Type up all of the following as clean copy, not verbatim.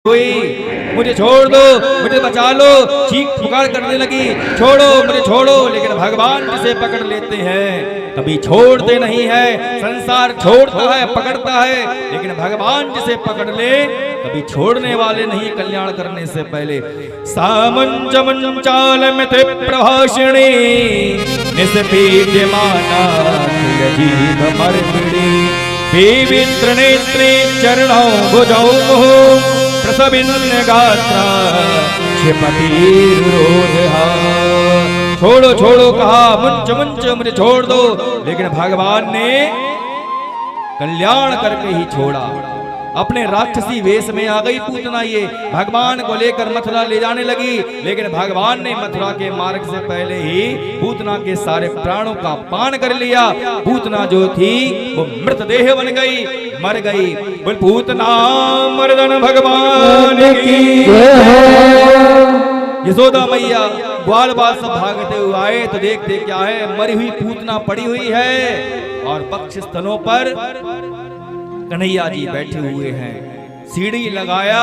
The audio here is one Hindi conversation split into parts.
हुई, मुझे छोड़ दो, मुझे बचा लो, चीख पुकार करने लगी, छोड़ो मुझे छोड़ो। लेकिन भगवान जिसे पकड़ लेते हैं कभी छोड़ते नहीं है। संसार छोड़ता है, पकड़ता है, लेकिन भगवान जिसे पकड़ ले कभी छोड़ने वाले नहीं। कल्याण करने से पहले सामंजमं चालमते प्रभाषिणी निस्पीड्यमाना जीव मर्दिनी पीवित्र नेत्रे चरणौ भुजौ प्रसविन्न गात्रा क्षिपतिरोधहा। छोड़ो छोड़ो कहा, मुंच मुंच मुझे छोड़ दो। लेकिन भगवान ने कल्याण करके ही छोड़ा। अपने राक्षसी वेश में आ गई पूतना, ये भगवान को लेकर मथुरा ले जाने लगी। लेकिन भगवान ने मथुरा के मार्ग से पहले ही पूतना के सारे प्राणों का पान कर लिया। पूतना जो थी वो मृतदेह बन गई, मर गई। बोल पूतना मर्दन भगवान की। यशोदा मैया ग्वाल बाल सब भागते हुए आए तो देखते क्या है, मरी हुई पूतना पड़ी हुई है और वक्ष स्थलों पर कन्हैया जी बैठे हुए हैं। सीढ़ी लगाया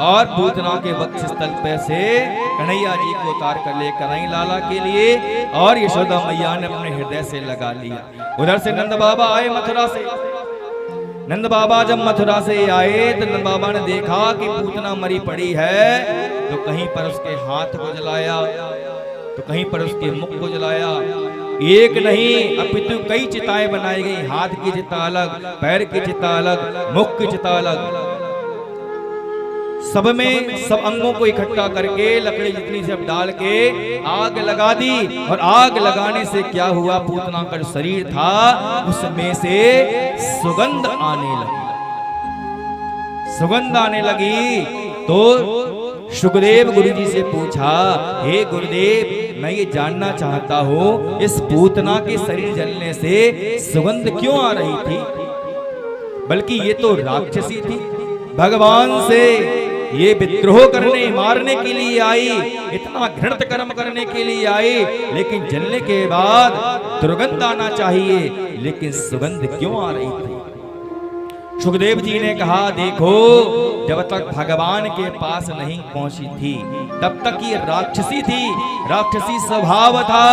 और पूतना के वक्ष स्थल पे से कन्हैया जी को उतार कर लेकर आई लाला के लिए, और यशोदा मैया ने अपने हृदय से लगा लिया। उधर से नंद बाबा आए मथुरा से। नंद बाबा जब मथुरा से आए तो नंद बाबा ने देखा कि पूतना मरी पड़ी है, तो कहीं पर उसके हाथ को जलाया तो कहीं पर उसके मुख को जलाया। एक नहीं अपितु कई चिताएं बनाई गई। हाथ की चिता अलग, पैर की चिता अलग, मुख की चिता अलग। सब में सब अंगों को इकट्ठा करके लकड़ी जितनी सब डाल के आग लगा दी। और आग लगाने से क्या हुआ, पूतना का जो शरीर था उसमें से सुगंध आने लगी। सुगंध आने लगी तो सुखदेव गुरुजी से पूछा, हे गुरुदेव मैं ये जानना चाहता हूँ इस पूतना के शरीर जलने से सुगंध क्यों आ रही थी, बल्कि ये तो राक्षसी थी, भगवान से ये विद्रोह करने मारने के लिए आई, इतना घृणित कर्म करने के लिए आई। लेकिन जलने के बाद दुर्गंध आना चाहिए, लेकिन सुगंध क्यों आ रही थी। सुखदेव जी ने कहा, देखो जब तक भगवान के पास नहीं पहुंची थी तब तक ये राक्षसी थी, राक्षसी स्वभाव था।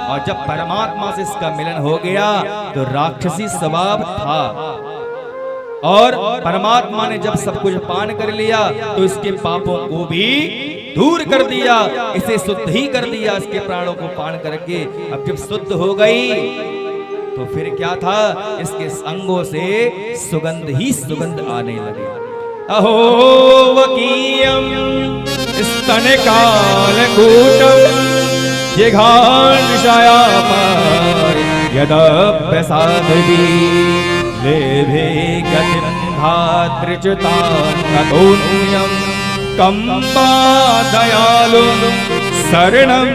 और जब परमात्मा से इसका मिलन हो गया तो राक्षसी स्वभाव था। और परमात्मा ने जब सब कुछ पान कर लिया तो इसके पापों को भी दूर कर दिया, इसे शुद्ध ही कर दिया इसके प्राणों को पान करके। अब जब शुद्ध हो गई तो फिर क्या था, इसके अंगों से सुगंध ही सुगंध आने लगे। अहो वकीयम स्तनकालकूटम जिघांशयापार यदप्यसाधवी लेभे गतिं धातृच्युतान्नतोऽन्यं कंपा दयालुं शरणं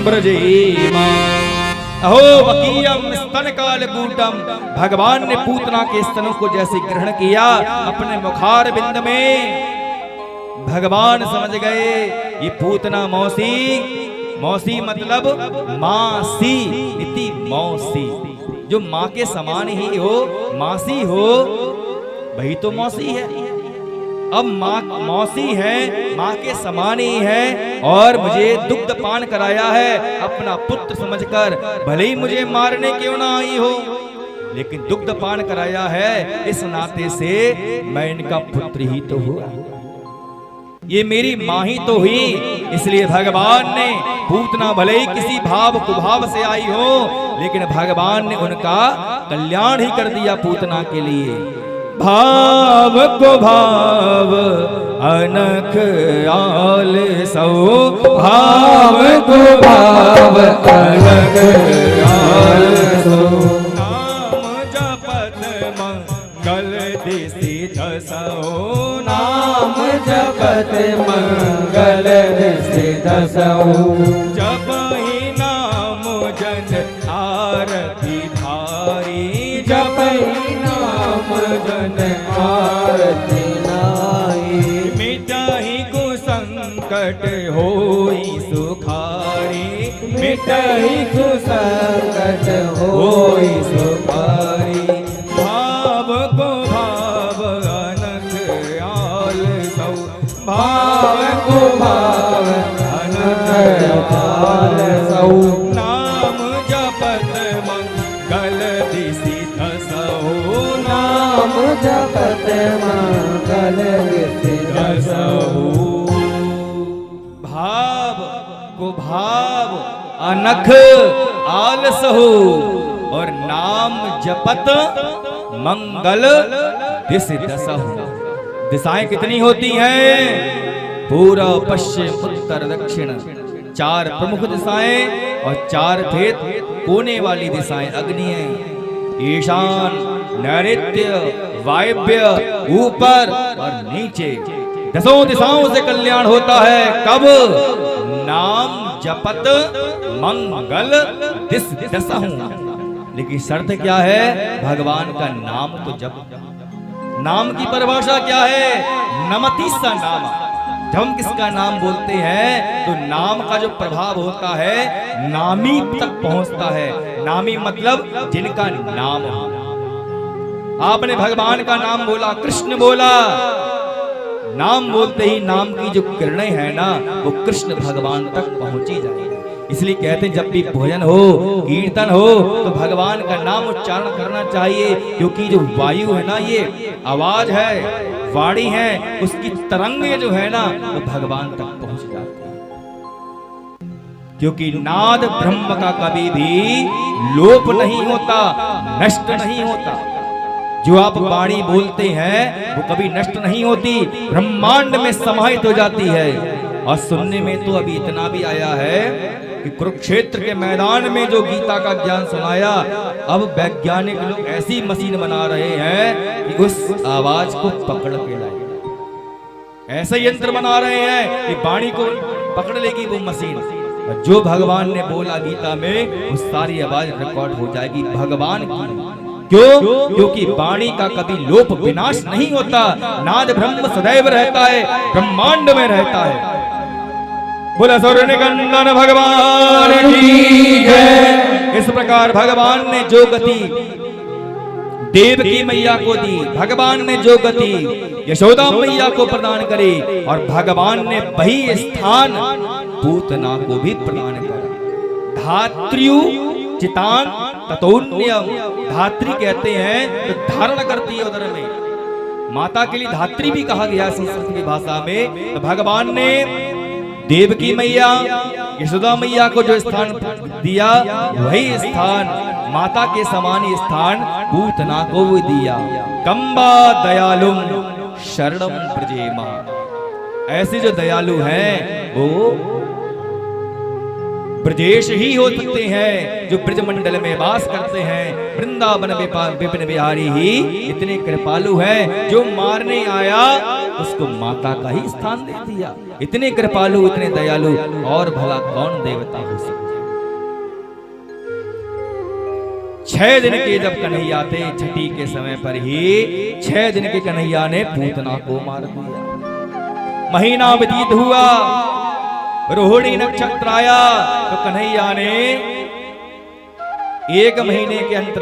व्रजेमा। अहो वकीयम स्तनकालकूटम, भगवान ने पूतना के स्तनों को जैसे ग्रहण किया अपने मुखार बिंद में, भगवान समझ गए ये पूतना मौसी, मौसी मतलब मासी इति मौसी, जो माँ के समान ही हो, मासी हो, वही तो मौसी है। अब माँ मौसी है, माँ के समान ही है, और मुझे दुग्ध पान कराया है अपना पुत्र समझकर, भले ही मुझे मारने क्यों ना आई हो, लेकिन दुग्ध पान कराया है इस नाते से मैं इनका पुत्र ही तो हुआ, ये मेरी माँ ही तो हुई। इसलिए भगवान ने पूतना भले ही किसी भाव कुभाव से आई हो, लेकिन भगवान ने उनका कल्याण ही कर दिया पूतना के लिए। भाव को भाव अनख आल सो, भाव को भाव अनख आल सो। नाम जपत मंगल दिसि दसो, नाम जपत मंगल दिसि दसो। जपहि नाम जन आरती धारी, जपहि नाम जन आरती नाई। मिटाहि कुसंकट होई सुखारी, मिटाहि कुसंकट होई सुखारी। भाव को भाव अनख आल सौ, भाव को भाव अनख अपार सौ नाम जपत मंगल दिसि दसहु नाम जपत मंगल दिसि दसहु भाव को भाव अनख आलस हो और नाम जपत मंगल दिसि दसहु। दिशाएं कितनी होती हैं? पूर्व पश्चिम उत्तर दक्षिण, चार प्रमुख दिशाएं और चार भेद कोने वाली दिशाएं अग्नि है। ईशान, नैऋत्य, वायव्य, ऊपर और नीचे, दसों दिशाओं से कल्याण होता है। कब? नाम जपत मंगल दिस दसहु। लेकिन शर्त क्या है? भगवान का नाम तो जप। नाम की परिभाषा क्या है? नमति स नाम। जब हम किसका नाम बोलते हैं तो नाम का जो प्रभाव होता है नामी तक पहुंचता है। नामी मतलब जिनका नाम हो। आपने भगवान का नाम बोला, कृष्ण बोला, नाम बोलते ही नाम की जो किरणें हैं ना वो कृष्ण भगवान तक पहुंची जाएगी। इसलिए कहते हैं जब भी भोजन हो, कीर्तन हो तो भगवान का नाम उच्चारण करना चाहिए, क्योंकि जो वायु है ना ये आवाज है, वाणी है, उसकी तरंगे जो है ना वो भगवान तक पहुंच जाती है। क्योंकि नाद ब्रह्म का कभी भी लोप नहीं होता, नष्ट नहीं होता। जो आप वाणी बोलते हैं वो कभी नष्ट नहीं होती, ब्रह्मांड में समाहित हो जाती है। और सुनने में तो अभी इतना भी आया है कि कुरुक्षेत्र के मैदान में जो गीता का ज्ञान सुनाया, अब वैज्ञानिक लोग ऐसी मशीन बना रहे हैं कि उस आवाज को पकड़ के लाएगा। ऐसे यंत्र बना रहे हैं कि वाणी को पकड़ लेगी वो मशीन, और जो भगवान ने बोला गीता में वो सारी आवाज रिकॉर्ड हो जाएगी भगवान की। क्यों? क्योंकि वाणी का कभी लोप विनाश नहीं होता। नाद ब्रह्म सदैव रहता है, ब्रह्मांड में रहता है। बोला सूर्यनिकंदन भगवान की जय। इस प्रकार भगवान ने जो गति देवकी मैया को दी, भगवान ने जो गति यशोदा मैया को प्रदान करी, और भगवान ने वही स्थान पूतना को भी प्रदान करा। धात्र्यु चितान ततोन्यम। धात्री कहते हैं तो धारण करती है उदर में। माता के लिए धात्री भी कहा गया संस्कृत की भाषा में। तो भगवान ने देवकी मैया, यशोदा मैया को जो स्थान दिया वही स्थान माता के समान ही स्थान पूतना को भी दिया। कंबा दयालुम शरणम प्रजेमा। ऐसे जो दयालु हैं वो ब्रजेश ही हो सकते हैं, जो ब्रज मंडल में वास करते हैं। वृंदावन विपिन बिहारी ही इतने कृपालु हैं, जो मारने आया उसको माता का ही स्थान दे दिया। इतने कृपालु, इतने दयालु, और भला कौन देवता हो सकते। 6 दिन के जब कन्हैया थे, छठी के समय पर ही 6 दिन के कन्हैया ने पूतना को मार दिया। महीना व्यतीत हुआ, रोहिणी नक्षत्र आया तो कन्हैया ने 1 महीने के अंतर